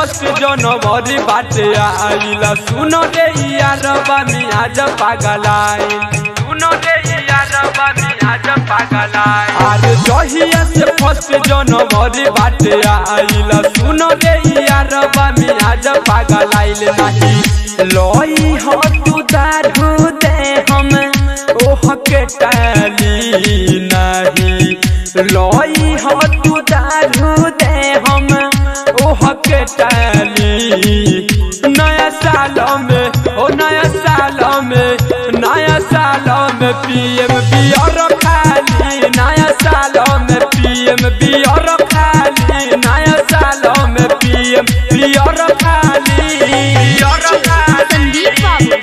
first जनवरी बाटे आइला सुनो रे यारबा मियाज पागलाइल सुनो रे यारबा मियाज पागलाइल अरे जहिया से फर्स्ट जनवरी बाटे आइला सुनो रे यारबा मियाज पागलाइल नहीं लोई हो तू दारू दे हम ओह के टाली नहीं लोई हो तू दारू दे हम ओह के टाली नया साल में ओ नया साल में पीएम बियर खाली नया साल में पीएम बियर खाली नया साल में पीएम बियर खाली बियर खाली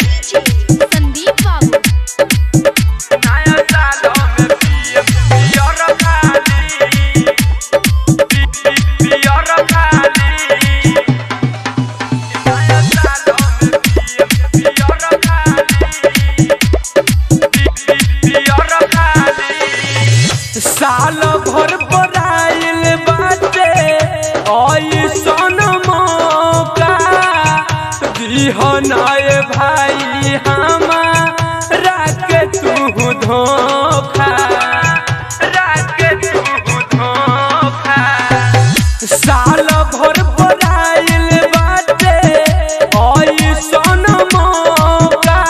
संदीप बाबू नया साल में पीएम बियर खाली बियर खाली नया साल में पीएम बियर खाली बियर खाली साल भर पराइल बाटे ऐसन मौका दिहनाए भाई हमारा के तू धोखा राके तू धोखा साल भर पराइल बाटे ऐसन मौका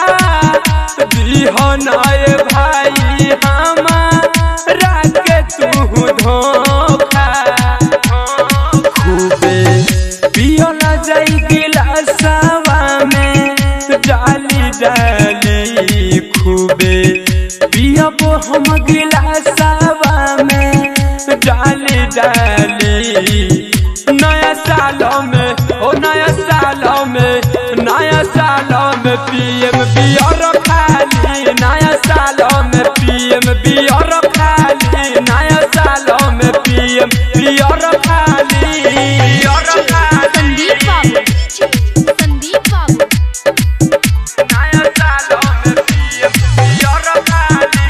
दिहनाए भाई हमारा के तू धोखा खूबे पियोला जाई गिलासवा में डाली डाली खूबे पियब हम गिलासवा में डाली डाली नया साल में ओ नया साल में पीएम बियर खाली नया साल में पीएम बियर खाली नया साल में पीएम बियर खाली बियर खाली संदीप बाबू नया साल में पीएम बियर खाली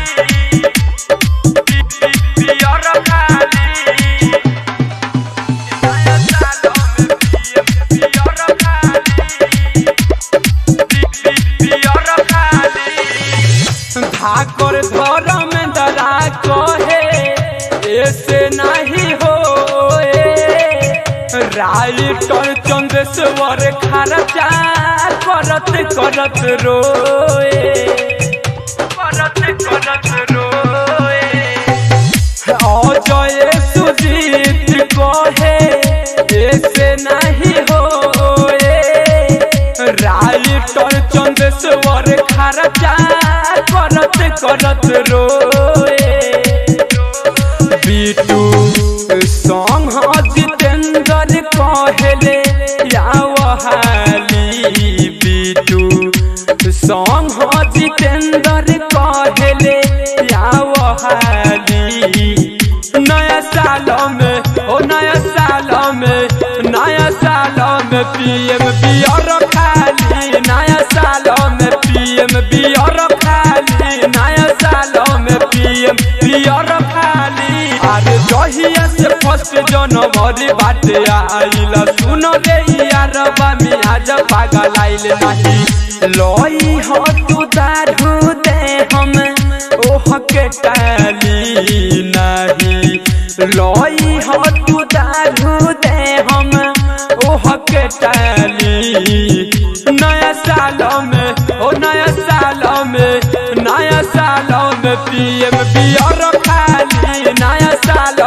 बियर खाली नया साल में पीएम बियर खाली बियर खाली धाकर घर में डरा कहे ऐसे नहीं हो राइटर चंदेश्वर खर्चा करत करत रोए अजय सुजीत कहे ऐसे नहीं हो राइटर चंदेश्वर खर्चा करत करत रोए बीटू सॉन्ग जितेंद्र कहले यावहाली बीटू सॉन्ग जितेंद्र कहले यावहाली नया साल में ओ नया साल में पीएम बियर खाली नया साल में पीएम बियर खाली नया साल में पीएम बियर खाली अरे जहिया से फर्स्ट जनवरी बाटे आइला सुनो रे यारबा मियाज पागलाइल नहीं लोई हो तू दारू दे हम ओह के टाली नहीं लोई हो तू दारू दे हम ओह के टाली नया साल में ओ नया साल में पीएम बियर खाली नया साल